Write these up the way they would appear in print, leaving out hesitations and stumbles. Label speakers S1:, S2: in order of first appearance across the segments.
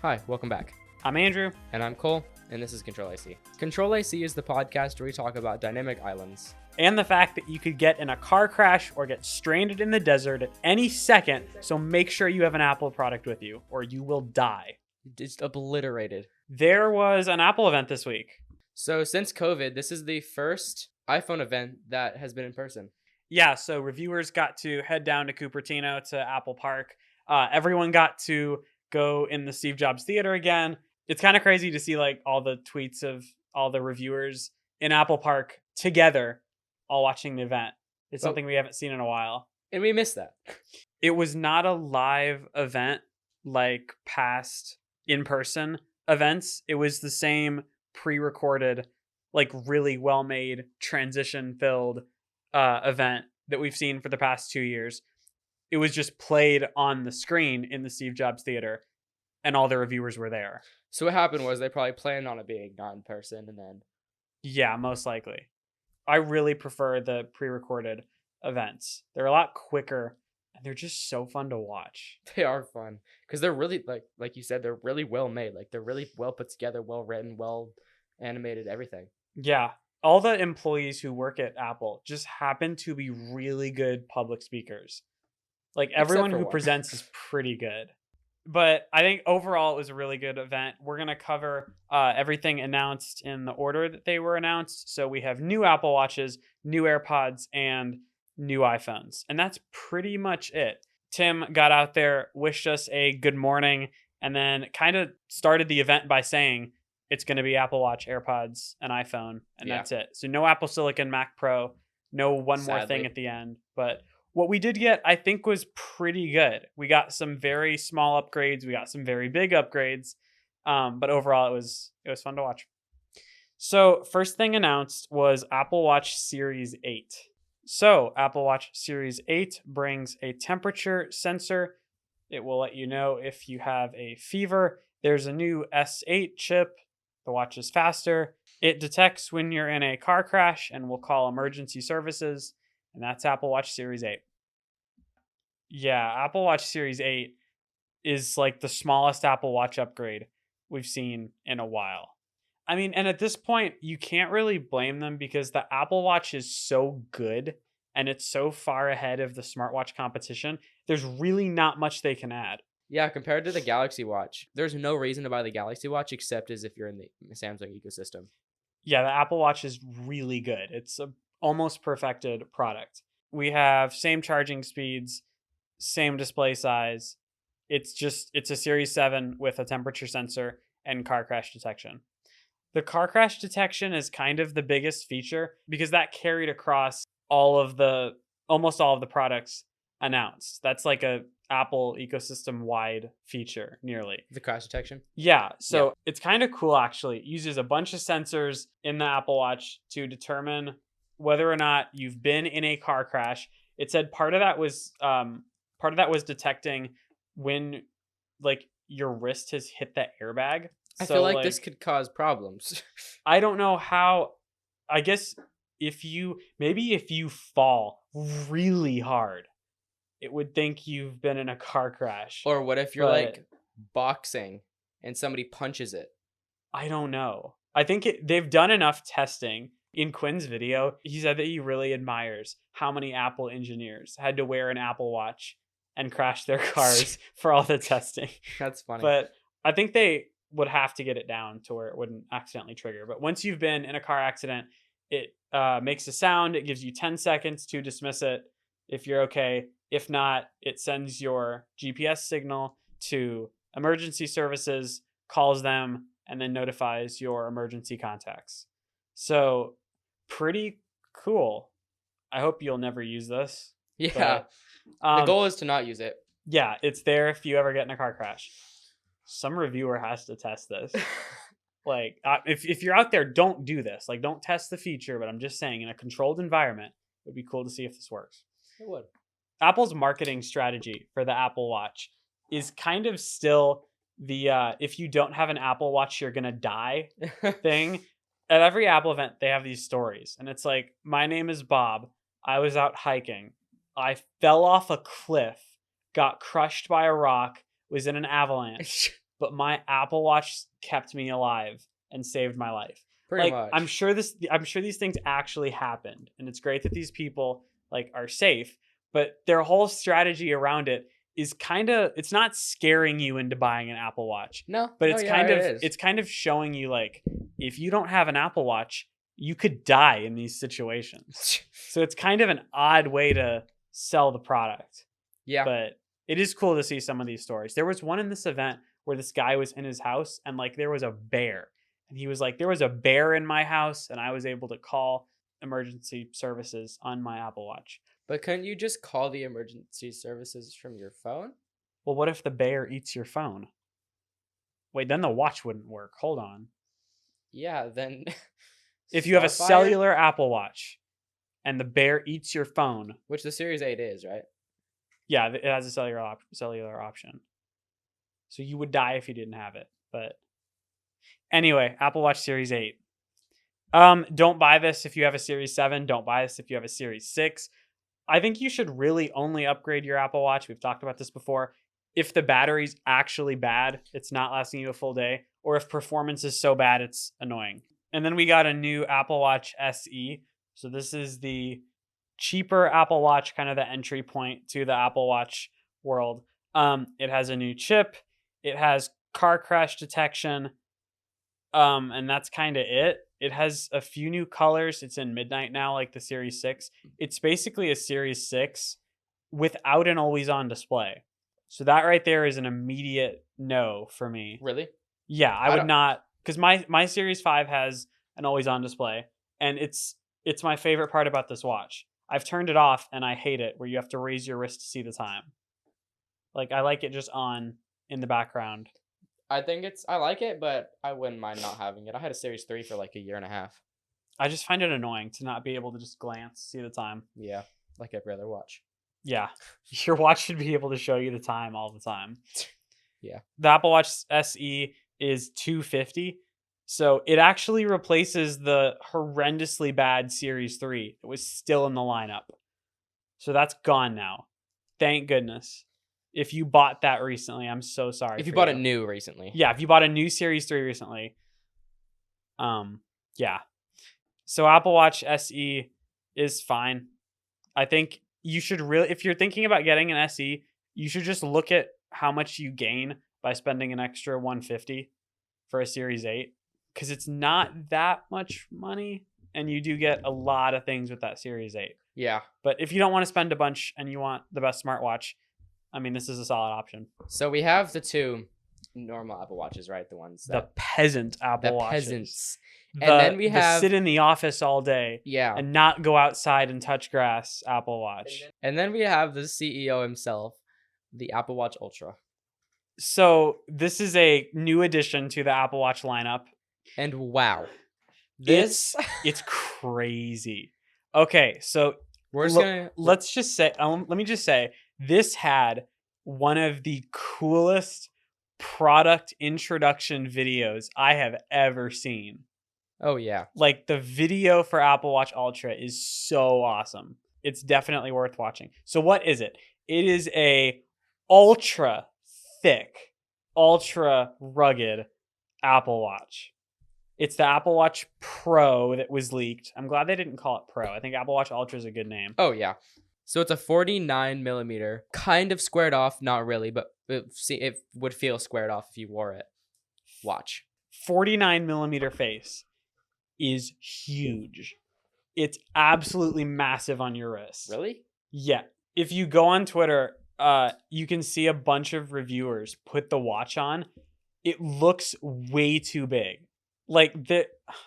S1: Hi, welcome back.
S2: I'm Andrew.
S1: And I'm Cole, and this is CTRL-AC. CTRL-AC is the podcast where we talk about dynamic islands.
S2: And the fact that you could get in a car crash or get stranded in the desert at any second, so make sure you have an Apple product with you, or you will die.
S1: Just obliterated.
S2: There was an Apple event this week.
S1: So since COVID, this is the first iPhone event that has been in person.
S2: Yeah, so reviewers got to head down to Cupertino to Apple Park. Everyone got to go in the Steve Jobs Theater again. It's kind of crazy to see like all the tweets of all the reviewers in Apple Park together, all watching the event. It's something we haven't seen in a while.
S1: And we missed that.
S2: It was not a live event like past in-person events. It was the same pre-recorded, like really well-made, transition-filled event that we've seen for the past 2 years. It was just played on the screen in the Steve Jobs Theater, and all the reviewers were there.
S1: So what happened was they probably planned on it being not in person, and then...
S2: Yeah, most likely. I really prefer the pre-recorded events. They're a lot quicker, and they're just so fun to watch.
S1: They are fun, because they're really, like you said, they're really well made. Like, they're really well put together, well written, well animated, everything.
S2: Yeah. All the employees who work at Apple just happen to be really good public speakers. Like, everyone who presents is pretty good. But I think overall it was a really good event. We're going to cover everything announced in the order that they were announced. So we have new Apple Watches, new AirPods, and new iPhones. And that's pretty much it. Tim got out there, wished us a good morning, and then kind of started the event by saying it's going to be Apple Watch, AirPods, and iPhone. And that's it. So no Apple Silicon, Mac Pro, no one more thing at the end. But what we did get, I think, was pretty good. We got some very small upgrades. We got some very big upgrades. But overall, it was fun to watch. So first thing announced was Apple Watch Series 8. So Apple Watch Series 8 brings a temperature sensor. It will let you know if you have a fever. There's a new S8 chip. The watch is faster. It detects when you're in a car crash and will call emergency services. And that's Apple Watch Series 8. Yeah, Apple Watch Series 8 is like the smallest Apple Watch upgrade we've seen in a while. I mean, and at this point, you can't really blame them because the Apple Watch is so good and it's so far ahead of the smartwatch competition. There's really not much they can add.
S1: Yeah, compared to the Galaxy Watch, there's no reason to buy the Galaxy Watch except as if you're in the Samsung ecosystem.
S2: Yeah, the Apple Watch is really good. It's a almost perfected product. We have same charging speeds, same display size. It's a Series 7 with a temperature sensor and car crash detection. The car crash detection is kind of the biggest feature because that carried across almost all of the products announced. That's like a Apple ecosystem wide feature nearly.
S1: The crash detection?
S2: Yeah. So It's kind of cool actually. It uses a bunch of sensors in the Apple Watch to determine whether or not you've been in a car crash. It said part of that was detecting when like your wrist has hit the airbag.
S1: I feel like this could cause problems.
S2: I don't know how. I guess if you fall really hard, it would think you've been in a car crash.
S1: Or what if you're like boxing and somebody punches it?
S2: I don't know. I think they've done enough testing. In Quinn's video, he said that he really admires how many Apple engineers had to wear an Apple Watch and crash their cars for all the testing.
S1: That's funny.
S2: But I think they would have to get it down to where it wouldn't accidentally trigger. But once you've been in a car accident, it makes a sound. It gives you 10 seconds to dismiss it if you're okay. If not, it sends your GPS signal to emergency services, calls them, and then notifies your emergency contacts. So pretty cool. I hope you'll never use this.
S1: Yeah. But, the goal is to not use it.
S2: Yeah, it's there if you ever get in a car crash. Some reviewer has to test this. Like, if you're out there, don't do this. Like, don't test the feature, but I'm just saying in a controlled environment, it would be cool to see if this works.
S1: It would.
S2: Apple's marketing strategy for the Apple Watch is kind of still the if you don't have an Apple Watch, you're going to die thing. At every Apple event, they have these stories. And it's like, my name is Bob. I was out hiking. I fell off a cliff, got crushed by a rock, was in an avalanche, but my Apple Watch kept me alive and saved my life.
S1: Pretty
S2: Like,
S1: much.
S2: I'm sure these things actually happened, and it's great that these people like are safe, but their whole strategy around it is it's not scaring you into buying an Apple Watch.
S1: No,
S2: But
S1: no, yeah, it is.
S2: it's kind of showing you, like, if you don't have an Apple Watch, you could die in these situations. So it's kind of an odd way to sell the product.
S1: Yeah.
S2: But it is cool to see some of these stories. There was one in this event where this guy was in his house and like there was a bear. And he was like, there was a bear in my house, and I was able to call emergency services on my Apple Watch.
S1: But couldn't you just call the emergency services from your phone?
S2: Well, what if the bear eats your phone? Wait, then the watch wouldn't work. Hold on.
S1: Yeah, then.
S2: If you have a
S1: Starfire?
S2: cellular Apple Watch and the bear eats your phone.
S1: Which the Series 8 is, right?
S2: Yeah, it has a cellular option. So you would die if you didn't have it. But anyway, Apple Watch Series 8. Don't buy this if you have a Series 7. Don't buy this if you have a Series 6. I think you should really only upgrade your Apple Watch. We've talked about this before. If the battery's actually bad, it's not lasting you a full day, or if performance is so bad, it's annoying. And then we got a new Apple Watch SE. So this is the cheaper Apple Watch, kind of the entry point to the Apple Watch world. It has a new chip. It has car crash detection. And that's kind of it. It has a few new colors. It's in midnight now, like the Series 6. It's basically a Series 6 without an always-on display. So that right there is an immediate no for me.
S1: Really?
S2: Yeah, I would not, because my Series 5 has an always-on display, and it's my favorite part about this watch. I've turned it off, and I hate it, where you have to raise your wrist to see the time. Like, I like it just on in the background.
S1: I like it, but I wouldn't mind not having it. I had a Series 3 for like a year and a half.
S2: I just find it annoying to not be able to just glance, see the time.
S1: Yeah, like every other watch.
S2: Yeah, your watch should be able to show you the time all the time.
S1: Yeah.
S2: The Apple Watch SE is $250, so it actually replaces the horrendously bad Series 3 that was still in the lineup. So that's gone now. Thank goodness. If you bought that recently, I'm so sorry.
S1: If you bought it new recently.
S2: Yeah, if you bought a new Series 3 recently. Yeah. So Apple Watch SE is fine. I think you should really, if you're thinking about getting an SE, you should just look at how much you gain by spending an extra $150 for a Series 8, because it's not that much money, and you do get a lot of things with that Series 8.
S1: Yeah.
S2: But if you don't want to spend a bunch and you want the best smartwatch, I mean, this is a solid option.
S1: So we have the two normal Apple Watches, right? The ones
S2: the peasant Apple Watches.
S1: Peasants. And then we have
S2: sit in the office all day,
S1: yeah,
S2: and not go outside and touch grass Apple Watch.
S1: And then we have the CEO himself, the Apple Watch Ultra.
S2: So this is a new addition to the Apple Watch lineup.
S1: And wow.
S2: It's crazy. Okay, so let me just say this had one of the coolest product introduction videos I have ever seen.
S1: Oh yeah.
S2: Like, the video for Apple Watch Ultra is so awesome. It's definitely worth watching. So what is it? It is a ultra thick, ultra rugged Apple Watch. It's the Apple Watch Pro that was leaked. I'm glad they didn't call it Pro. I think Apple Watch Ultra is a good name.
S1: Oh yeah. So it's a 49 millimeter, kind of squared off, not really, but it would feel squared off if you wore it. Watch.
S2: 49 millimeter face is huge. It's absolutely massive on your wrist.
S1: Really?
S2: Yeah. If you go on Twitter, you can see a bunch of reviewers put the watch on. It looks way too big. Like,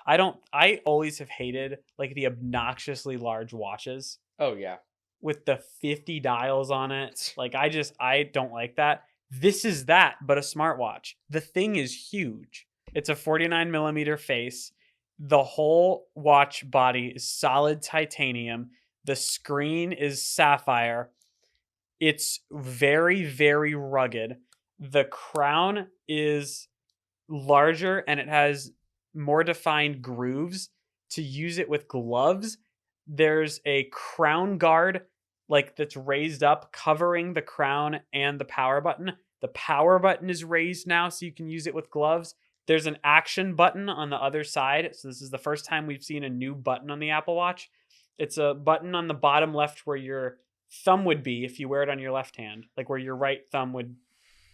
S2: I always have hated like the obnoxiously large watches.
S1: Oh yeah.
S2: With the 50 dials on it. Like, I don't like that. This is that, but a smartwatch. The thing is huge. It's a 49 millimeter face. The whole watch body is solid titanium. The screen is sapphire. It's very, very rugged. The crown is larger and it has more defined grooves. To use it with gloves, there's a crown guard, like, that's raised up covering the crown and the power button. The power button is raised now so you can use it with gloves. There's an action button on the other side. So this is the first time we've seen a new button on the Apple Watch. It's a button on the bottom left where your thumb would be if you wear it on your left hand, like where your right thumb would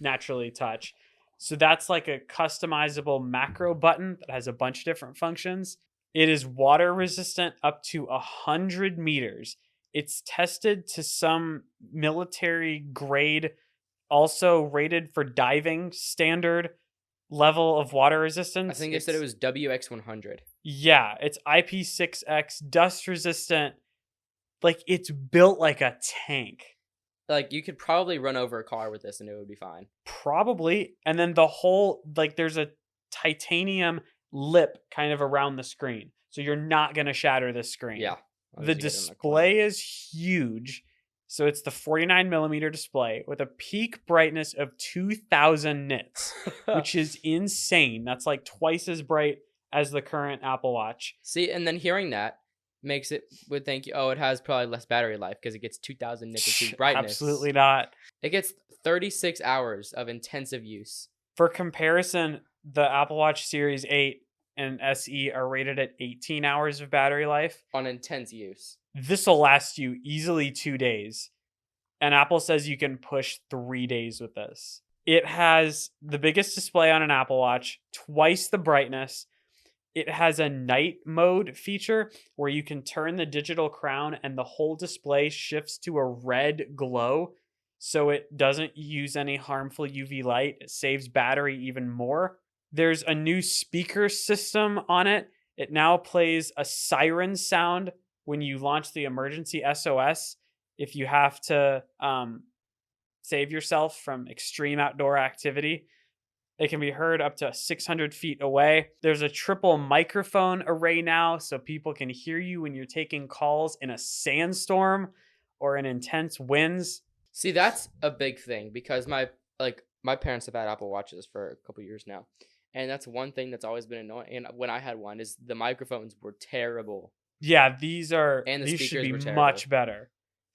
S2: naturally touch. So that's like a customizable macro button that has a bunch of different functions. It is water resistant up to 100 meters. It's tested to some military grade, also rated for diving standard level of water resistance.
S1: I think they said it was WX100.
S2: Yeah, it's IP6X, dust resistant. Like, it's built like a tank.
S1: Like, you could probably run over a car with this and it would be fine.
S2: Probably. And then the whole, like, there's a titanium lip kind of around the screen. So you're not going to shatter the screen.
S1: Yeah.
S2: The display is huge. So it's the 49 millimeter display with a peak brightness of 2000 nits, which is insane. That's like twice as bright as the current Apple Watch.
S1: See, and then hearing that makes it would think, oh, it has probably less battery life because it gets 2000 nits of peak brightness.
S2: Absolutely not.
S1: It gets 36 hours of intensive use.
S2: For comparison, the Apple Watch Series 8 and SE are rated at 18 hours of battery life.
S1: On intense use.
S2: This will last you easily 2 days. And Apple says you can push 3 days with this. It has the biggest display on an Apple Watch, twice the brightness. It has a night mode feature where you can turn the digital crown and the whole display shifts to a red glow. So it doesn't use any harmful UV light. It saves battery even more. There's a new speaker system on it. It now plays a siren sound when you launch the emergency SOS. If you have to save yourself from extreme outdoor activity, it can be heard up to 600 feet away. There's a triple microphone array now, so people can hear you when you're taking calls in a sandstorm or in intense winds.
S1: See, that's a big thing because my parents have had Apple Watches for a couple years now. And that's one thing that's always been annoying. And when I had one, is the microphones were terrible.
S2: Yeah, these should be much better.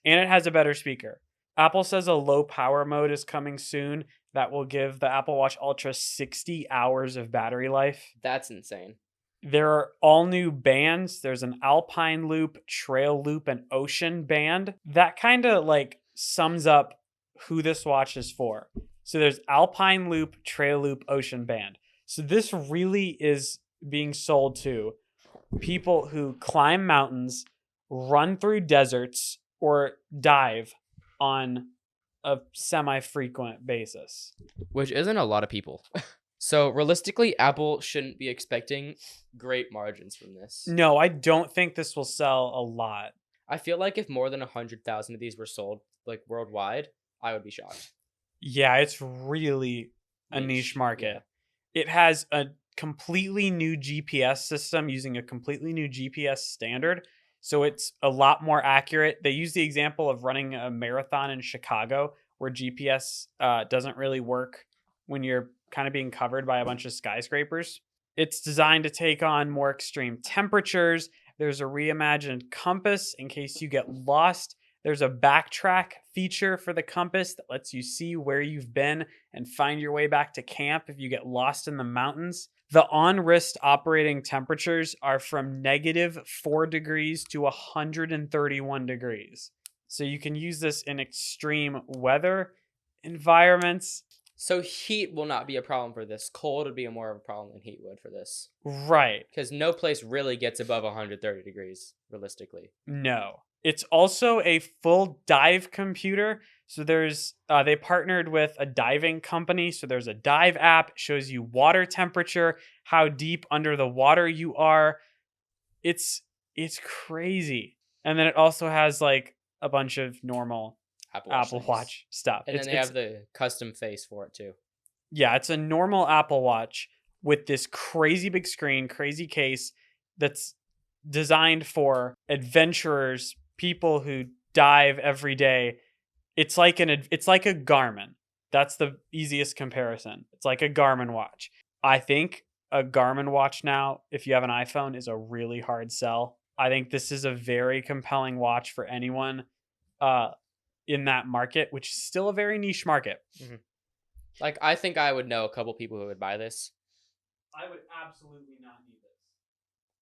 S2: And it has a better speaker. Apple says a low power mode is coming soon that will give the Apple Watch Ultra 60 hours of battery life.
S1: That's insane.
S2: There are all new bands. There's an Alpine Loop, Trail Loop, and Ocean band. That kind of like sums up who this watch is for. So there's Alpine Loop, Trail Loop, Ocean band. So this really is being sold to people who climb mountains, run through deserts, or dive on a semi-frequent basis.
S1: Which isn't a lot of people. So realistically, Apple shouldn't be expecting great margins from this.
S2: No, I don't think this will sell a lot.
S1: I feel like if more than 100,000 of these were sold like worldwide, I would be shocked.
S2: Yeah, it's really a niche market. Yeah. It has a completely new GPS system using a completely new GPS standard. So it's a lot more accurate. They use the example of running a marathon in Chicago where GPS doesn't really work when you're kind of being covered by a bunch of skyscrapers. It's designed to take on more extreme temperatures. There's a reimagined compass in case you get lost. There's a backtrack feature for the compass that lets you see where you've been and find your way back to camp if you get lost in the mountains. The on-wrist operating temperatures are from -4 degrees to 131 degrees. So you can use this in extreme weather environments.
S1: So heat will not be a problem for this. Cold would be more of a problem than heat would for this.
S2: Right.
S1: Because no place really gets above 130 degrees, realistically.
S2: No. It's also a full dive computer. So there's they partnered with a diving company. So there's a dive app, shows you water temperature, how deep under the water you are. It's crazy. And then it also has like a bunch of normal Apple Watch stuff.
S1: And then they have the custom face for it too.
S2: Yeah, it's a normal Apple Watch with this crazy big screen, crazy case that's designed for adventurers, people who dive every day. It's like a Garmin. That's the easiest comparison. It's like a Garmin watch. I think a Garmin watch now, if you have an iPhone, is a really hard sell. I think this is a very compelling watch for anyone in that market, which is still a very niche market.
S1: Mm-hmm. Like, I think I would know a couple people who would buy this.
S2: I would absolutely not need this.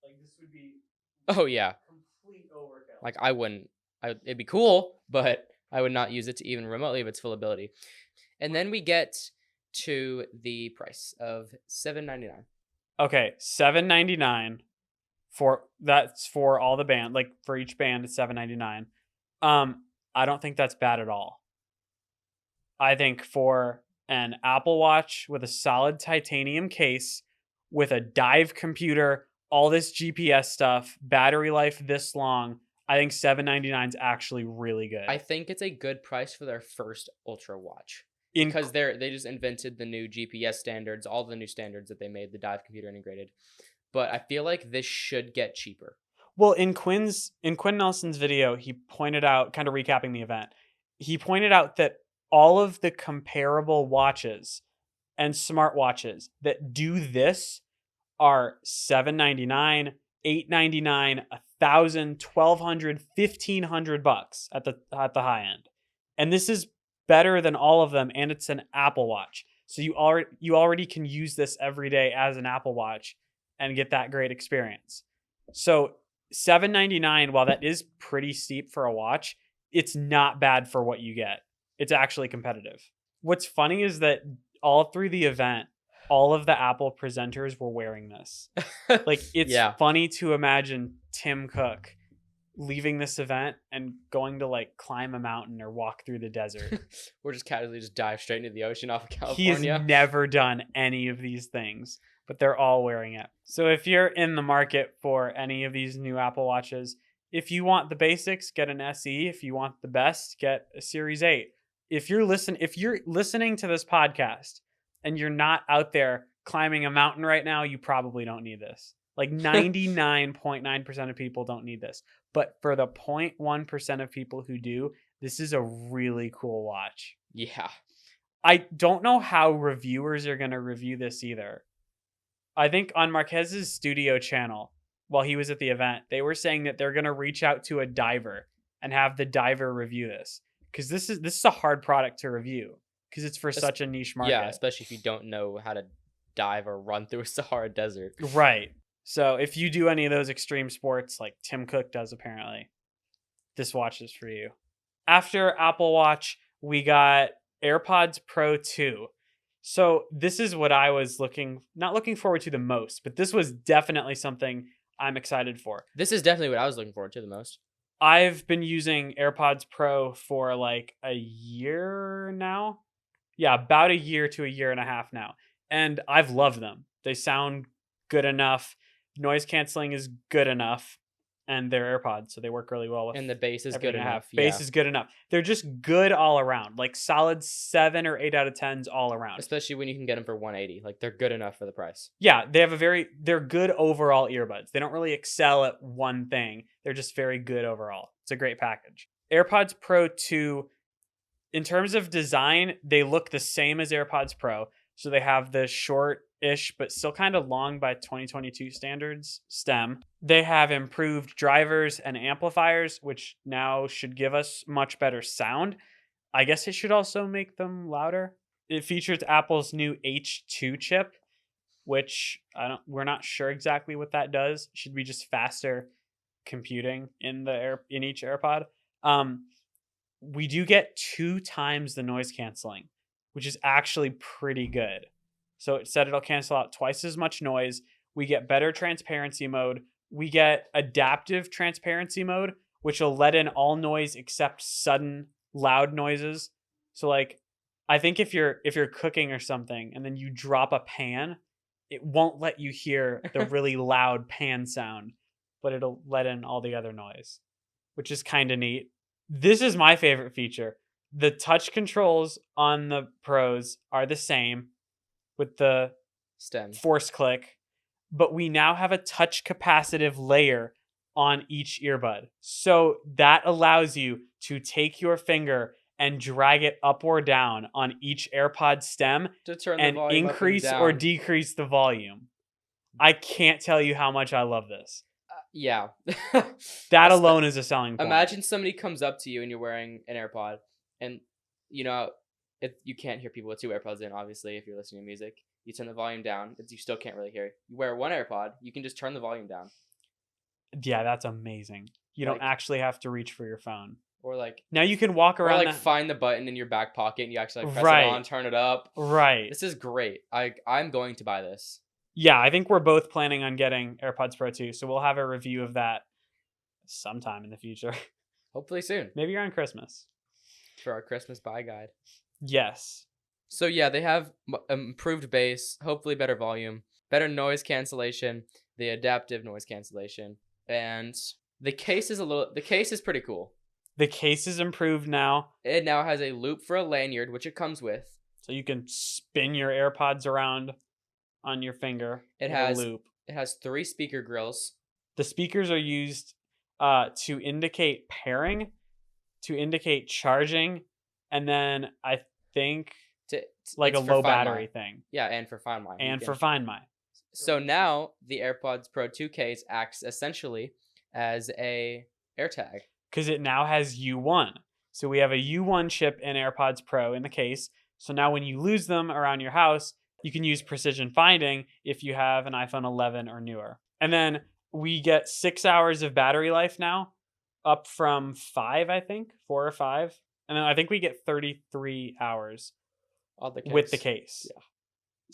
S2: Like, this would be
S1: Oh yeah,
S2: complete overkill.
S1: like I wouldn't. It'd be cool, but I would not use it to even remotely of its full ability. And then we get to the price of $7.99.
S2: Okay, $7.99 that's for all the band. Like for each band, it's $7.99. I don't think that's bad at all. I think for an Apple Watch with a solid titanium case, with a dive computer, all this GPS stuff, battery life this long, I think $7.99 is actually really good.
S1: I think it's a good price for their first Ultra watch. Because they just invented the new GPS standards, all the new standards that they made, the dive computer integrated. But I feel like this should get cheaper.
S2: Well, in Quinn Nelson's video, he pointed out, kind of recapping the event, he pointed out that all of the comparable watches and smartwatches that do this are $7.99, $8.99, $1,000, $1,200, $1,500 at the high end. And this is better than all of them, and it's an Apple Watch. So you already can use this every day as an Apple Watch and get that great experience. So $7.99, while that is pretty steep for a watch, it's not bad for what you get. It's actually competitive. What's funny is that all through the event, all of the Apple presenters were wearing this. Like, it's funny to imagine Tim Cook leaving this event and going to like climb a mountain or walk through the desert.
S1: Or just casually just dive straight into the ocean off of California.
S2: He's never done any of these things, but they're all wearing it. So if you're in the market for any of these new Apple Watches, if you want the basics, get an SE. If you want the best, get a Series 8. If you're listening to this podcast and you're not out there climbing a mountain right now, you probably don't need this. Like 99.9% of people don't need this. But for the 0.1% of people who do, this is a really cool watch.
S1: Yeah.
S2: I don't know how reviewers are going to review this either. I think on Marquez's studio channel, while he was at the event, they were saying that they're going to reach out to a diver and have the diver review this. Because this is a hard product to review. Because it's for such a niche market.
S1: Yeah, especially if you don't know how to dive or run through a Sahara Desert.
S2: Right. So if you do any of those extreme sports like Tim Cook does apparently, this watch is for you. After Apple Watch, we got AirPods Pro 2. So this is what I was not looking forward to the most, but this was definitely something I'm excited for.
S1: This is definitely what I was looking forward to the most.
S2: I've been using AirPods Pro for like a year now. Yeah, about a year to a year and a half now. And I've loved them. They sound good enough. Noise canceling is good enough. And they're AirPods, so they work really well with.
S1: And the bass is good enough.
S2: Bass is good enough. They're just good all around. Like solid 7 or 8 out of 10s all around.
S1: Especially when you can get them for $180. Like they're good enough for the price.
S2: Yeah, they're good overall earbuds. They don't really excel at one thing. They're just very good overall. It's a great package. AirPods Pro 2, in terms of design, they look the same as AirPods Pro. So they have the short-ish, but still kind of long by 2022 standards stem. They have improved drivers and amplifiers, which now should give us much better sound. I guess it should also make them louder. It features Apple's new H2 chip, which we're not sure exactly what that does. It should be just faster computing in each AirPod. We do get 2 times the noise canceling, which is actually pretty good. So it said it'll cancel out twice as much noise. We get better transparency mode. We get adaptive transparency mode, which will let in all noise except sudden loud noises. So like, I think if you're cooking or something and then you drop a pan, it won't let you hear the really loud pan sound, but it'll let in all the other noise, which is kind of neat. This is my favorite feature. The touch controls on the Pros are the same with the
S1: stem
S2: force click, but we now have a touch capacitive layer on each earbud. So that allows you to take your finger and drag it up or down on each AirPod stem
S1: to turn
S2: and
S1: the volume
S2: increase
S1: up and
S2: or
S1: down.
S2: Decrease the volume. I can't tell you how much I love this.
S1: Yeah.
S2: That alone is a selling point.
S1: Imagine somebody comes up to you and you're wearing an AirPod and, you can't hear people with 2 AirPods in, obviously, if you're listening to music. You turn the volume down, you still can't really hear. You wear 1 AirPod, you can just turn the volume down.
S2: Yeah, that's amazing. You don't actually have to reach for your phone.
S1: Or like
S2: now you can walk around.
S1: Or like find the button in your back pocket and you actually like press
S2: right.
S1: it on, turn it up.
S2: Right.
S1: This is great. I'm going to buy this.
S2: Yeah, I think we're both planning on getting AirPods Pro 2, so we'll have a review of that sometime in the future.
S1: Hopefully soon.
S2: Maybe around Christmas.
S1: For our Christmas buy guide.
S2: Yes.
S1: So yeah, they have improved bass, hopefully better volume, better noise cancellation, the adaptive noise cancellation, and the case is pretty cool.
S2: The case is improved now.
S1: It now has a loop for a lanyard, which it comes with.
S2: So you can spin your AirPods around on your finger.
S1: It has a loop. It has 3 speaker grills.
S2: The speakers are used to indicate pairing, to indicate charging, and then I think like a low battery thing.
S1: Yeah, and for Find My.
S2: And for Find My.
S1: So now the AirPods Pro 2 case acts essentially as a AirTag.
S2: Because it now has U1. So we have a U1 chip in AirPods Pro in the case. So now when you lose them around your house, you can use precision finding if you have an iPhone 11 or newer. And then we get 6 hours of battery life now, up from 5, I think, 4 or 5. And then I think we get 33 hours with the case. Yeah.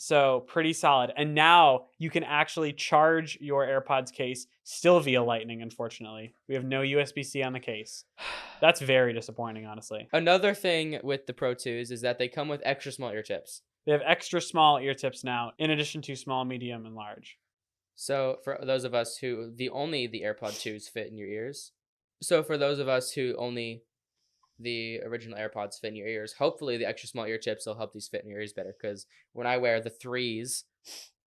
S2: So pretty solid. And now you can actually charge your AirPods case still via Lightning, unfortunately. We have no USB-C on the case. That's very disappointing, honestly.
S1: Another thing with the Pro 2s is that they come with extra small ear tips.
S2: They have extra small ear tips now, in addition to small, medium, and large.
S1: So for those of us who only the AirPod 2s fit in your ears. So for those of us who only the original AirPods fit in your ears, hopefully the extra small ear tips will help these fit in your ears better, because when I wear the 3s,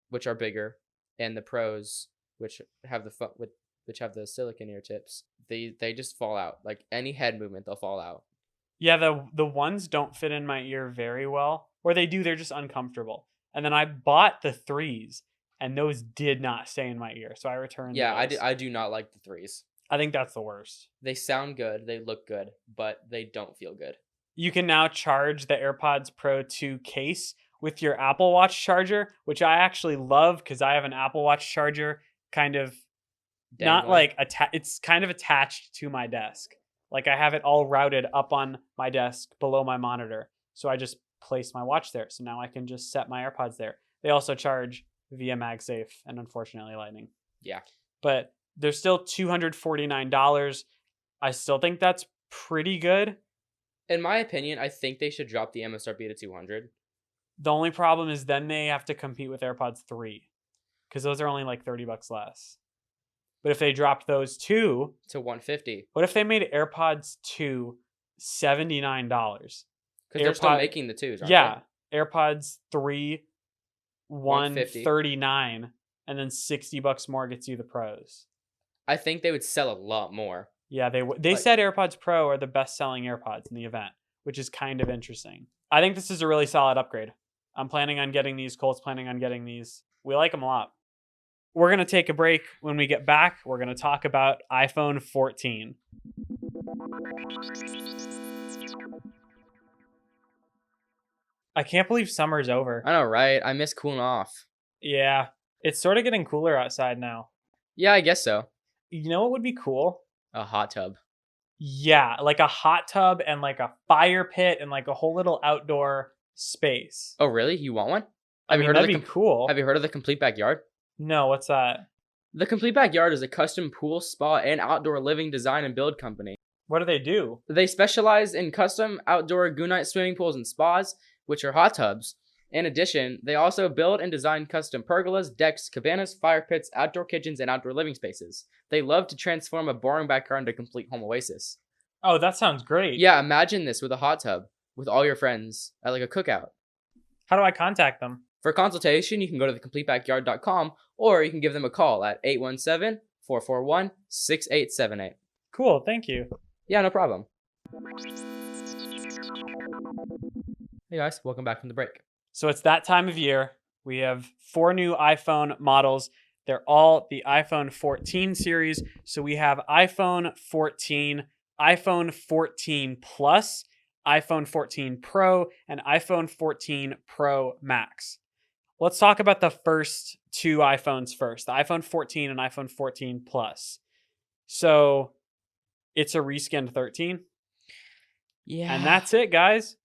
S1: which are bigger, and the Pros, which have the silicone ear tips, they just fall out. Like any head movement, they'll fall out.
S2: Yeah, the ones don't fit in my ear very well, or they do, they're just uncomfortable. And then I bought the 3s, and those did not stay in my ear, so I returned those.
S1: I do not like the 3s.
S2: I think that's the worst.
S1: They sound good, they look good, but they don't feel good.
S2: You can now charge the AirPods Pro 2 case with your Apple Watch charger, which I actually love because I have an Apple Watch charger kind of not like it's kind of attached to my desk. Like I have it all routed up on my desk below my monitor. So I just place my watch there. So now I can just set my AirPods there. They also charge via MagSafe and unfortunately Lightning.
S1: Yeah.
S2: But they're still $249. I still think that's pretty good.
S1: In my opinion, I think they should drop the MSRP to $200.
S2: The only problem is then they have to compete with AirPods 3 because those are only like $30 less. But if they dropped those two
S1: to $150,
S2: what if they made AirPods 2 $79?
S1: Because they're still making the 2s, aren't
S2: yeah, they? AirPods 3 $139, and then $60 more gets you the Pros.
S1: I think they would sell a lot more.
S2: Yeah, they said AirPods Pro are the best-selling AirPods in the event, which is kind of interesting. I think this is a really solid upgrade. I'm planning on getting these. Cole's planning on getting these. We like them a lot. We're going to take a break. When we get back, we're going to talk about iPhone 14. I can't believe summer's over.
S1: I know, right? I miss cooling off.
S2: Yeah, it's sort of getting cooler outside now.
S1: Yeah, I guess so.
S2: You know what would be cool?
S1: A hot tub.
S2: Yeah, like a hot tub and like a fire pit and like a whole little outdoor space.
S1: Oh, really? You want one?
S2: That'd be cool.
S1: Have you heard of the Complete Backyard?
S2: No, what's that?
S1: The Complete Backyard is a custom pool, spa, and outdoor living design and build company.
S2: What do they do?
S1: They specialize in custom outdoor Goonite swimming pools and spas, which are hot tubs. In addition, they also build and design custom pergolas, decks, cabanas, fire pits, outdoor kitchens, and outdoor living spaces. They love to transform a boring backyard into a complete home oasis.
S2: Oh, that sounds great.
S1: Yeah, imagine this with a hot tub, with all your friends, at like a cookout.
S2: How do I contact them?
S1: For a consultation, you can go to thecompletebackyard.com, or you can give them a call at 817-441-6878.
S2: Cool, thank you.
S1: Yeah, no problem. Hey guys, welcome back from the break.
S2: So it's that time of year. We have 4 new iPhone models. They're all the iPhone 14 series. So we have iPhone 14, iPhone 14 Plus, iPhone 14 Pro, and iPhone 14 Pro Max. Let's talk about the first two iPhones first, the iPhone 14 and iPhone 14 Plus. So it's a reskinned 13.
S1: Yeah.
S2: And that's it, guys.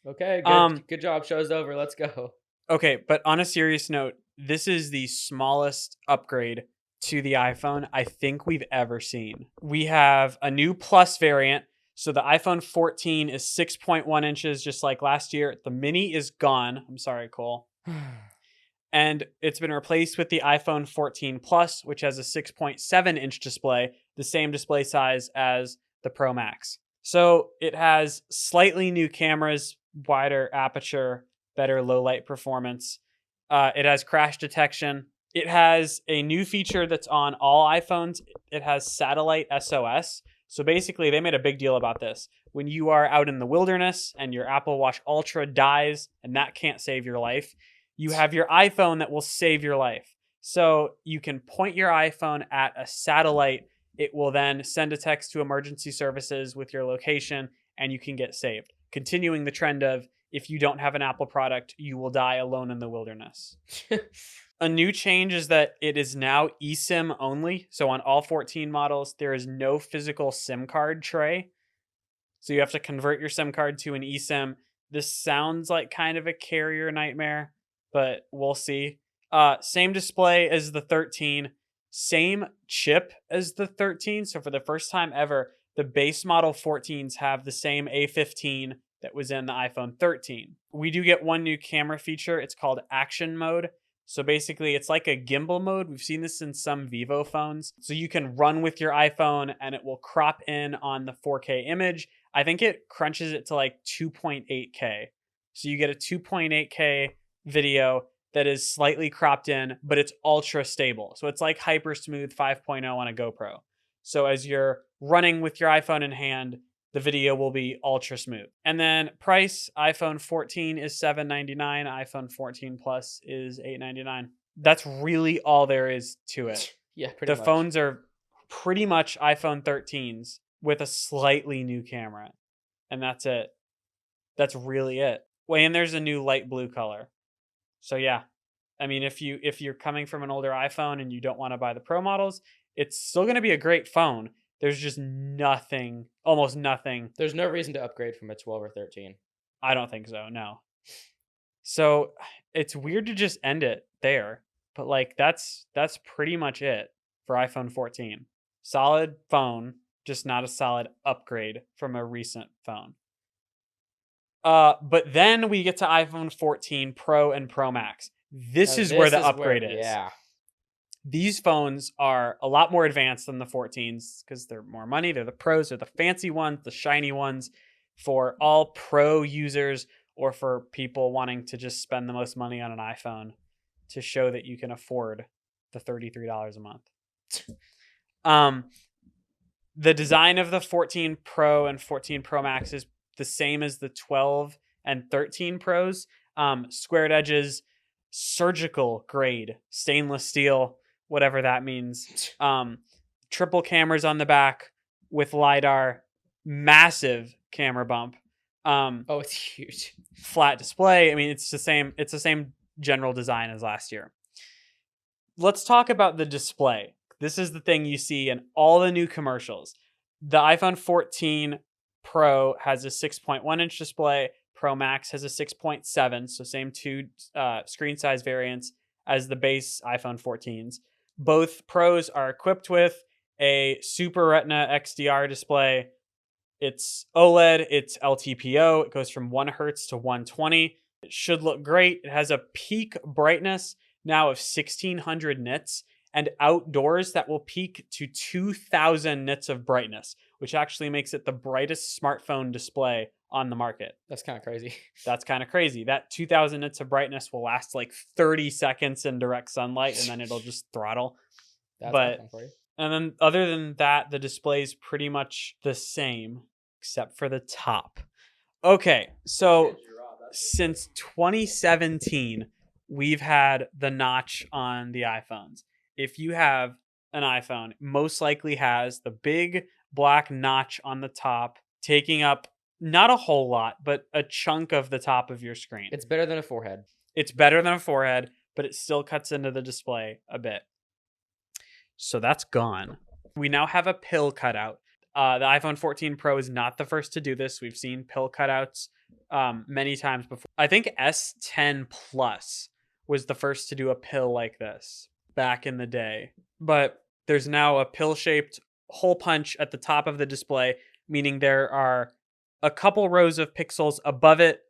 S1: Okay, good job. Show's over. Let's go.
S2: Okay, but on a serious note, this is the smallest upgrade to the iPhone I think we've ever seen. We have a new Plus variant. So the iPhone 14 is 6.1 inches, just like last year. The mini is gone. I'm sorry, Cole. And it's been replaced with the iPhone 14 Plus, which has a 6.7 inch display, the same display size as the Pro Max. So it has slightly new cameras, wider aperture, better low light performance. It has crash detection. It has a new feature that's on all iPhones. It has satellite SOS. So basically, they made a big deal about this. When you are out in the wilderness and your Apple Watch Ultra dies and that can't save your life, you have your iPhone that will save your life. So you can point your iPhone at a satellite. It will then send a text to emergency services with your location and you can get saved. Continuing the trend of if you don't have an Apple product, you will die alone in the wilderness. A new change is that it is now eSIM only. So on all 14 models, there is no physical SIM card tray. So you have to convert your SIM card to an eSIM. This sounds like kind of a carrier nightmare, but we'll see. Same display as the 13, same chip as the 13. So for the first time ever, the base model 14s have the same A15 that was in the iPhone 13. We do get one new camera feature. It's called Action Mode. So basically, it's like a gimbal mode. We've seen this in some Vivo phones. So you can run with your iPhone and it will crop in on the 4K image. I think it crunches it to like 2.8K. So you get a 2.8K video that is slightly cropped in, but it's ultra stable. So it's like Hyper Smooth 5.0 on a GoPro. So as you're running with your iPhone in hand, the video will be ultra smooth. And then price, iPhone 14 is $799, iPhone 14 Plus is $899. That's really all there is to it.
S1: Yeah, pretty much.
S2: The phones are pretty much iPhone 13s with a slightly new camera. And that's it. That's really it. Wait, and there's a new light blue color. So yeah. I mean, if you're coming from an older iPhone and you don't want to buy the Pro models, it's still going to be a great phone. There's just nothing, almost nothing.
S1: There's no reason to upgrade from a 12 or 13.
S2: I don't think so, no. So it's weird to just end it there. But like that's pretty much it for iPhone 14. Solid phone, just not a solid upgrade from a recent phone. But then we get to iPhone 14 Pro and Pro Max. This is where the upgrade is.
S1: Yeah.
S2: These phones are a lot more advanced than the 14s because they're more money. They're the pros. They're the fancy ones, the shiny ones for all pro users or for people wanting to just spend the most money on an iPhone to show that you can afford the $33 a month. The design of the 14 Pro and 14 Pro Max is the same as the 12 and 13 Pros. Squared edges, surgical grade, stainless steel, whatever that means. Triple cameras on the back with LiDAR, massive camera bump.
S1: It's huge.
S2: Flat display. I mean, it's the same general design as last year. Let's talk about the display. This is the thing you see in all the new commercials. The iPhone 14 Pro has a 6.1 inch display. Pro Max has a 6.7, so same two screen size variants as the base iPhone 14s. Both Pros are equipped with a Super Retina XDR display. It's OLED, it's LTPO. It goes from 1 Hz to 120. It should look great. It has a peak brightness now of 1600 nits, and outdoors that will peak to 2000 nits of brightness, which actually makes it the brightest smartphone display on the market.
S1: That's kind of crazy.
S2: That's kind of crazy. That 2000 nits of brightness will last like 30 seconds in direct sunlight and then it'll just throttle.
S1: That's fun for you.
S2: And then other than that, the display is pretty much the same except for the top. Okay, so since 2017, we've had the notch on the iPhones. If you have an iPhone, most likely has the big black notch on the top, taking up not a whole lot, but a chunk of the top of your screen.
S1: It's better than a forehead.
S2: It's better than a forehead, but it still cuts into the display a bit. So that's gone. We now have a pill cutout. The iPhone 14 Pro is not the first to do this. We've seen pill cutouts many times before. I think S10 Plus was the first to do a pill like this back in the day. But there's now a pill-shaped hole punch at the top of the display, meaning there are a couple rows of pixels above it.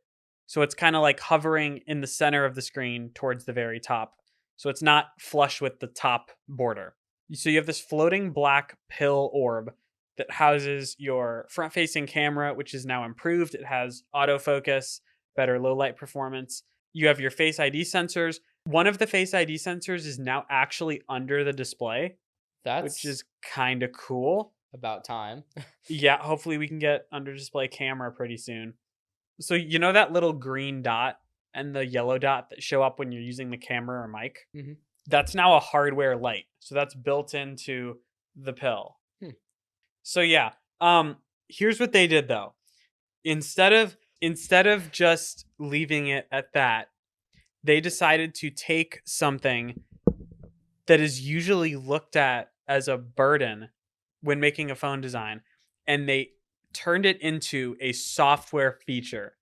S2: So it's kind of like hovering in the center of the screen towards the very top. So it's not flush with the top border. So you have this floating black pill orb that houses your front-facing camera, which is now improved. It has autofocus, better low-light performance. You have your Face ID sensors. One of the Face ID sensors is now actually under the display, which is kind of cool.
S1: About time.
S2: Yeah, hopefully we can get under-display camera pretty soon. So you know that little green dot and the yellow dot that show up when you're using the camera or mic?
S1: Mm-hmm.
S2: That's now a hardware light. So that's built into the pill. So yeah, here's what they did though. Instead of just leaving it at that, they decided to take something that is usually looked at as a burden when making a phone design, and they turned it into a software feature.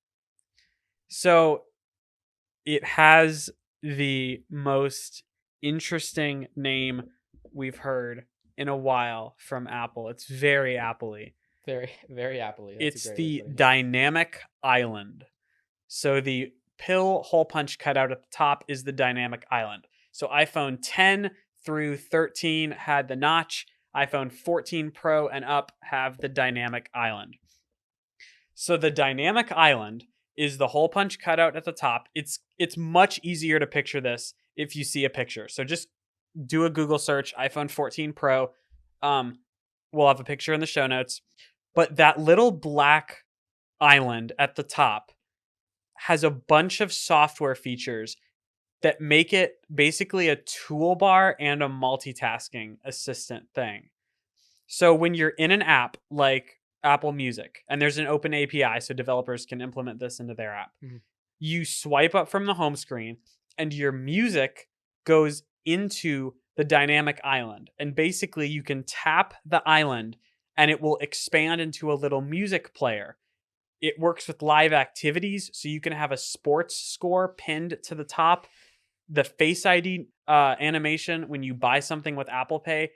S2: So it has the most interesting name we've heard in a while from Apple. It's very Apple-y.
S1: Very, very Apple-y.
S2: It's the dynamic island. So the pill hole punch cutout at the top is the dynamic island. So iPhone 10 through 13 had the notch. iPhone 14 Pro and up have the dynamic island. So the dynamic island is the hole punch cutout at the top. It's much easier to picture this if you see a picture. So just do a Google search, iPhone 14 Pro. We'll have a picture in the show notes. But that little black island at the top has a bunch of software features that make it basically a toolbar and a multitasking assistant thing. So when you're in an app like Apple Music, and there's an open API so developers can implement this into their app, you swipe up from the home screen and your music goes into the dynamic island. And basically you can tap the island and it will expand into a little music player. It works with live activities, so you can have a sports score pinned to the top. The Face ID animation when you buy something with Apple Pay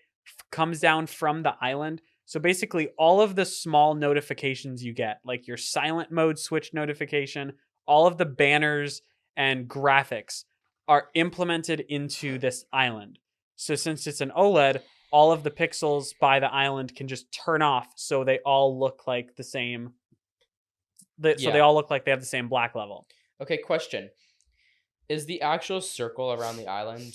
S2: comes down from the island. So basically all of the small notifications you get, like your silent mode switch notification, all of the banners and graphics are implemented into this island. So since it's an OLED, all of the pixels by the island can just turn off, so they all look like the same. So they all look like they have the same black level.
S1: Okay, question. Is the actual circle around the island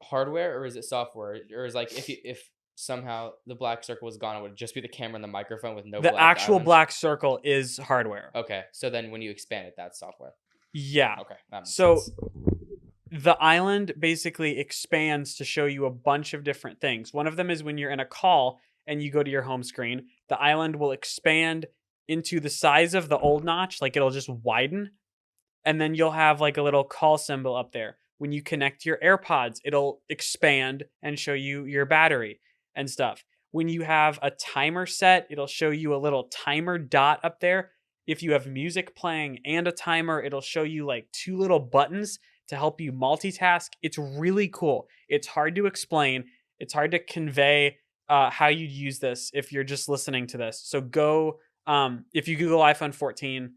S1: hardware or is it software? Or is like if somehow the black circle was gone, it would just be the camera and the microphone with no
S2: the
S1: black
S2: actual
S1: island?
S2: Black circle is hardware.
S1: Okay, so then when you expand it, that's software.
S2: Yeah.
S1: Okay, that makes
S2: so
S1: sense.
S2: The island basically expands to show you a bunch of different things. One of them is when you're in a call and you go to your home screen, the island will expand into the size of the old notch, like it'll just widen, and then you'll have like a little call symbol up there. When you connect your AirPods, it'll expand and show you your battery and stuff. When you have a timer set, it'll show you a little timer dot up there. If you have music playing and a timer, it'll show you like two little buttons to help you multitask. It's really cool. It's hard to explain. It's hard to convey how you'd use this if you're just listening to this. So go, if you Google iPhone 14,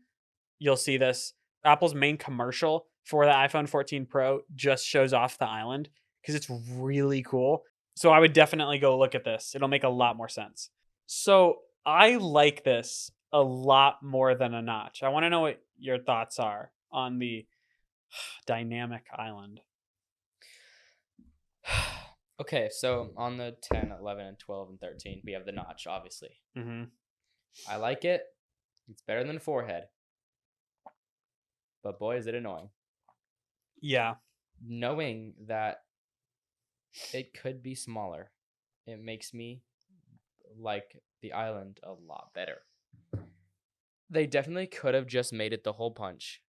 S2: you'll see this. Apple's main commercial for the iPhone 14 Pro just shows off the island because it's really cool. So I would definitely go look at this. It'll make a lot more sense. So I like this a lot more than a notch. I want to know what your thoughts are on the dynamic island.
S1: Okay, so on the 10, 11, and 12, and 13, we have the notch, obviously. I like it. It's better than a forehead. But boy, is it annoying.
S2: Yeah.
S1: Knowing that it could be smaller, it makes me like the island a lot better. They definitely could have just made it the hole punch.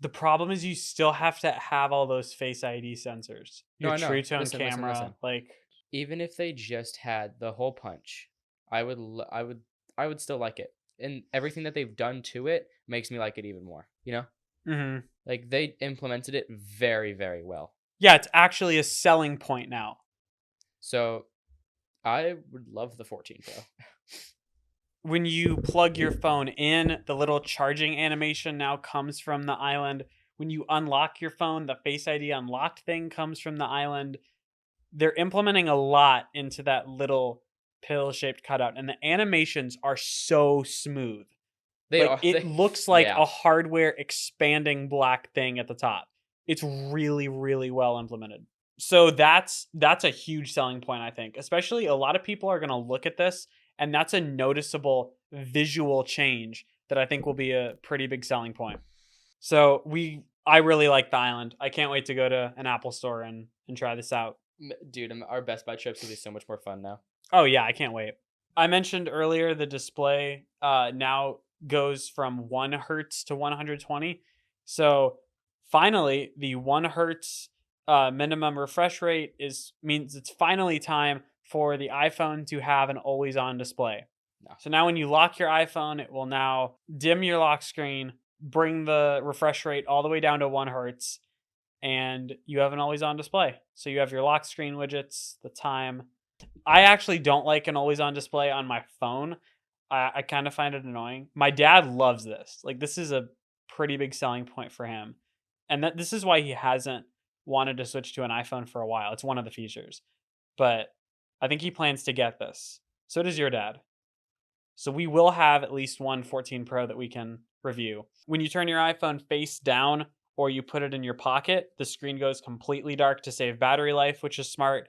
S2: The problem is you still have to have all those Face ID sensors.
S1: No,
S2: Your
S1: I
S2: True
S1: know.
S2: Tone
S1: Listen, listen,
S2: camera,
S1: listen.
S2: like
S1: Even if they just had the hole punch, I would still like it. And everything that they've done to it makes me like it even more, you know?
S2: mhm.
S1: Like they implemented it very, very well.
S2: Yeah, it's actually a selling point now.
S1: So I would love the 14 Pro.
S2: When you plug your phone in, the little charging animation now comes from the island. When you unlock your phone, the Face ID unlocked thing comes from the island. They're implementing a lot into that little pill-shaped cutout, and the animations are so smooth.
S1: They
S2: Like
S1: are
S2: it
S1: they
S2: looks like
S1: yeah.
S2: a hardware expanding black thing at the top. It's really, really well implemented. So that's a huge selling point, I think. Especially a lot of people are going to look at this, and that's a noticeable visual change that I think will be a pretty big selling point. So I really like the island. I can't wait to go to an Apple store and try this out.
S1: Dude, our Best Buy trips will be so much more fun now.
S2: Oh yeah, I can't wait. I mentioned earlier the display now goes from 1 hertz to 120. So finally, the 1 hertz minimum refresh rate means it's finally time for the iPhone to have an always on display.
S1: No.
S2: So now when you lock your iPhone, it will now dim your lock screen, bring the refresh rate all the way down to 1 hertz, and you have an always on display. So you have your lock screen widgets, the time. I actually don't like an always on display on my phone. I kind of find it annoying. My dad loves this. Like, this is a pretty big selling point for him. And this is why he hasn't wanted to switch to an iPhone for a while. It's one of the features. But I think he plans to get this. So does your dad. So we will have at least one 14 Pro that we can review. When you turn your iPhone face down or you put it in your pocket, the screen goes completely dark to save battery life, which is smart.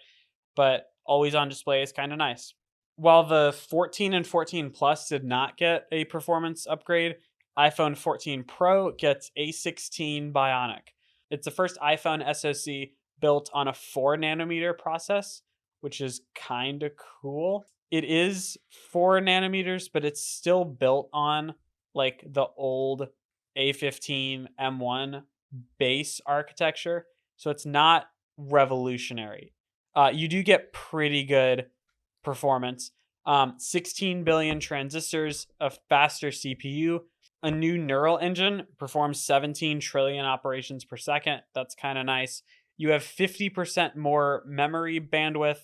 S2: But always on display is kind of nice. While the 14 and 14 Plus did not get a performance upgrade, iPhone 14 Pro gets A16 Bionic. It's the first iPhone SoC built on a 4 nanometer process, which is kind of cool. It is 4 nanometers, but it's still built on like the old A15 M1 base architecture. So it's not revolutionary. You do get pretty good performance. 16 billion transistors, a faster CPU, a new neural engine, performs 17 trillion operations per second. That's kind of nice. You have 50% more memory bandwidth.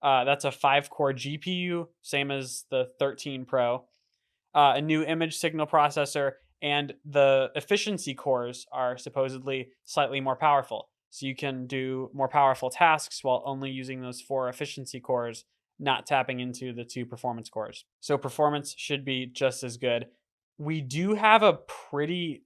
S2: That's a 5-core GPU, same as the 13 Pro. A new image signal processor, and the efficiency cores are supposedly slightly more powerful. So you can do more powerful tasks while only using those 4 efficiency cores, not tapping into the 2 performance cores. So performance should be just as good. We do have a pretty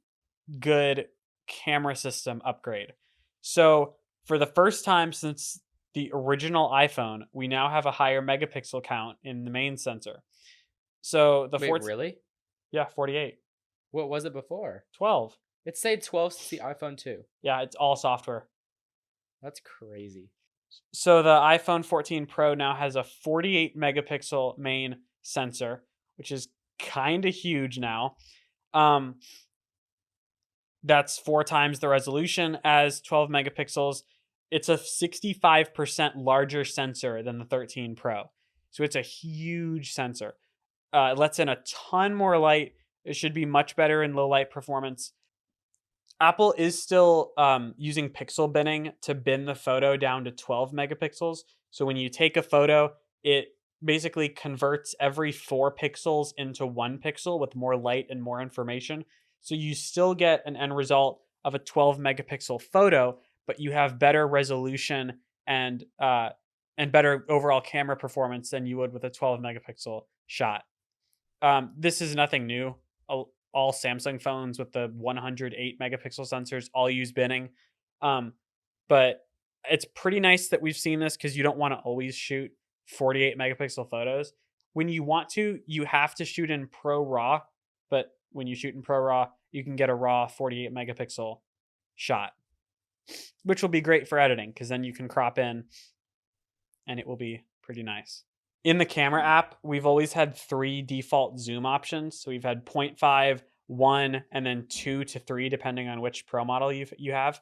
S2: good camera system upgrade. So for the first time since the original iPhone, we now have a higher megapixel count in the main sensor. So the
S1: Wait, really?
S2: Yeah, 48.
S1: What was it before?
S2: 12.
S1: It said 12 since the iPhone 2.
S2: Yeah, it's all software.
S1: That's crazy.
S2: So the iPhone 14 Pro now has a 48 megapixel main sensor, which is kind of huge now. That's 4 times the resolution as 12 megapixels. It's a 65% larger sensor than the 13 Pro. So it's a huge sensor. It lets in a ton more light. It should be much better in low light performance. Apple is still using pixel binning to bin the photo down to 12 megapixels. So when you take a photo, it basically converts every 4 pixels into 1 pixel with more light and more information. So you still get an end result of a 12 megapixel photo, but you have better resolution and better overall camera performance than you would with a 12 megapixel shot. This is nothing new. All Samsung phones with the 108 megapixel sensors all use binning. But it's pretty nice that we've seen this because you don't want to always shoot 48 megapixel photos. When you want to, you have to shoot in Pro RAW, but when you shoot in Pro RAW, you can get a raw 48 megapixel shot, which will be great for editing because then you can crop in and it will be pretty nice. In the camera app, we've always had 3 default zoom options. So we've had 0.5, 1 and then 2 to 3, depending on which Pro model you have.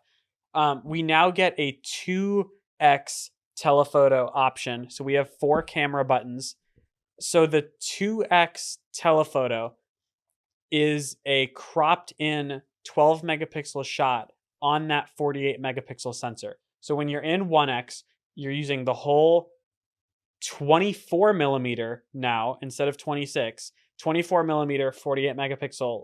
S2: We now get a 2x telephoto option. So we have 4 camera buttons. So the 2x telephoto is a cropped in 12 megapixel shot on that 48 megapixel sensor. So when you're in 1x, you're using the whole 24 millimeter now instead of 26, 24 millimeter 48 megapixel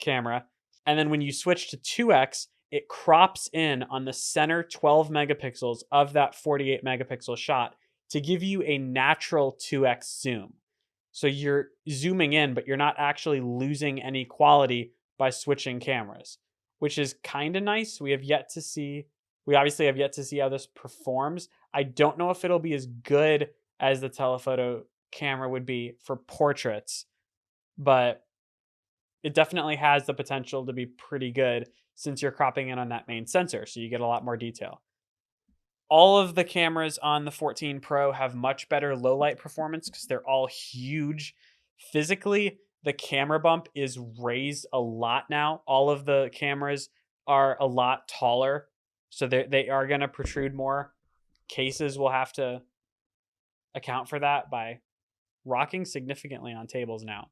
S2: camera. And then when you switch to 2x, it crops in on the center 12 megapixels of that 48 megapixel shot to give you a natural 2x zoom. So you're zooming in, but you're not actually losing any quality by switching cameras, which is kind of nice. We obviously have yet to see how this performs. I don't know if it'll be as good as the telephoto camera would be for portraits, but it definitely has the potential to be pretty good since you're cropping in on that main sensor, so you get a lot more detail. All of the cameras on the 14 Pro have much better low light performance because they're all huge. Physically, the camera bump is raised a lot now. All of the cameras are a lot taller, so they are going to protrude more. Cases will have to account for that by rocking significantly on tables now.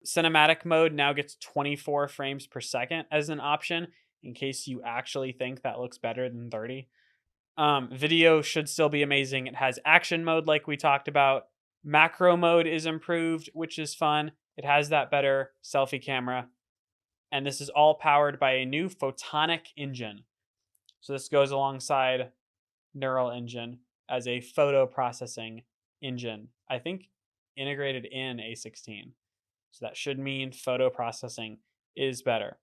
S2: Cinematic mode now gets 24 frames per second as an option in case you actually think that looks better than 30. Video should still be amazing. It has action mode like we talked about. Macro mode is improved, which is fun. It has that better selfie camera. And this is all powered by a new photonic engine. So this goes alongside neural engine as a photo processing engine. I think integrated in A16. So that should mean photo processing is better.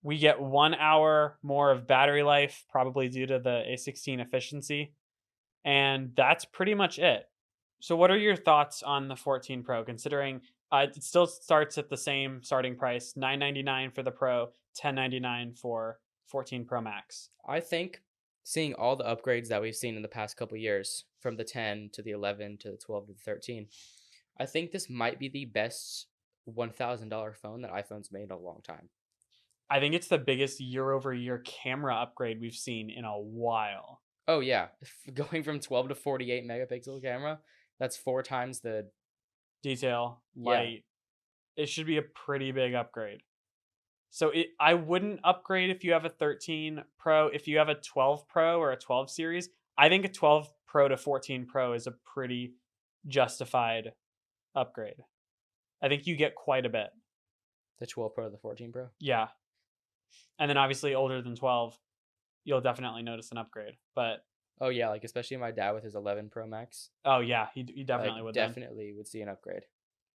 S2: We get 1 hour more of battery life, probably due to the A16 efficiency. And that's pretty much it. So what are your thoughts on the 14 Pro, considering it still starts at the same starting price, $999 for the Pro, $1099 for 14 Pro Max?
S1: I think seeing all the upgrades that we've seen in the past couple years, from the 10 to the 11 to the 12 to the 13, I think this might be the best $1,000 phone that iPhone's made in a long time.
S2: I think it's the biggest year-over-year camera upgrade we've seen in a while.
S1: Oh, yeah. Going from 12 to 48 megapixel camera, that's 4 times the
S2: detail, light. Yeah. It should be a pretty big upgrade. So I wouldn't upgrade if you have a 13 Pro. If you have a 12 Pro or a 12 series, I think a 12 Pro to 14 Pro is a pretty justified upgrade. I think you get quite a bit.
S1: The 12 Pro to the 14 Pro?
S2: Yeah. And then obviously older than 12, you'll definitely notice an upgrade. But
S1: oh yeah, like especially my dad with his 11 Pro Max.
S2: Oh yeah, he definitely would.
S1: Definitely would see an upgrade.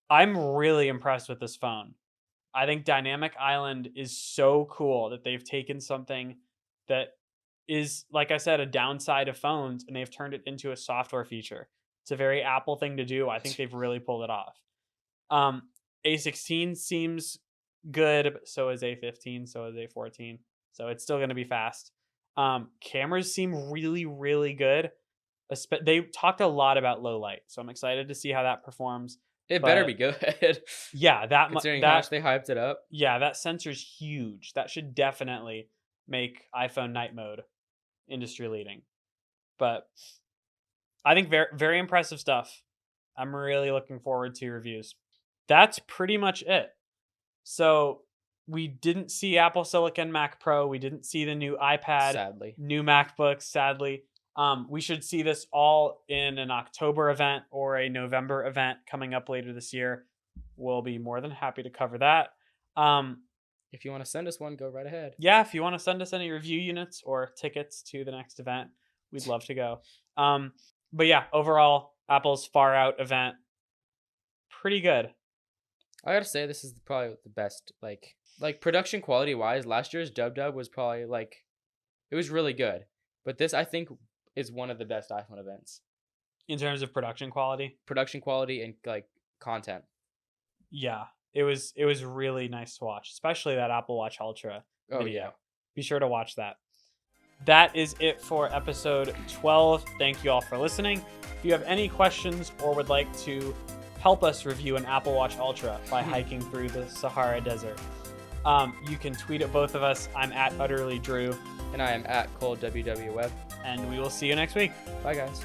S2: I'm really impressed with this phone. I think Dynamic Island is so cool that they've taken something that is, like I said, a downside of phones, and they've turned it into a software feature. It's a very Apple thing to do. I think they've really pulled it off. A16 seems good, but so is A15, so is A14. So it's still going to be fast. Cameras seem really, really good. They talked a lot about low light, so I'm excited to see how that performs.
S1: It better be good.
S2: Yeah,
S1: considering how much they hyped it up.
S2: Yeah, that sensor's huge. That should definitely make iPhone night mode industry leading. But I think very, very impressive stuff. I'm really looking forward to reviews. That's pretty much it. So we didn't see Apple Silicon Mac Pro. We didn't see the new iPad.
S1: Sadly.
S2: New MacBook, sadly. We should see this all in an October event or a November event coming up later this year. We'll be more than happy to cover that.
S1: If you want to send us one, go right ahead.
S2: Yeah, if you want to send us any review units or tickets to the next event, we'd love to go. But yeah, overall, Apple's Far Out event, pretty good.
S1: I gotta say, this is probably the best, like production quality wise. Last year's Dub was probably it was really good, but this I think is one of the best iPhone events
S2: in terms of production quality
S1: and content.
S2: Yeah, it was really nice to watch, especially that Apple Watch Ultra video.
S1: Yeah.
S2: Be sure to watch that. That is it for episode 12. Thank you all for listening. If you have any questions or would like to help us review an Apple Watch Ultra by hiking through the Sahara Desert. You can tweet at both of us. I'm at UtterlyDrew.
S1: And I am at ColeWWWeb.
S2: And we will see you next week.
S1: Bye, guys.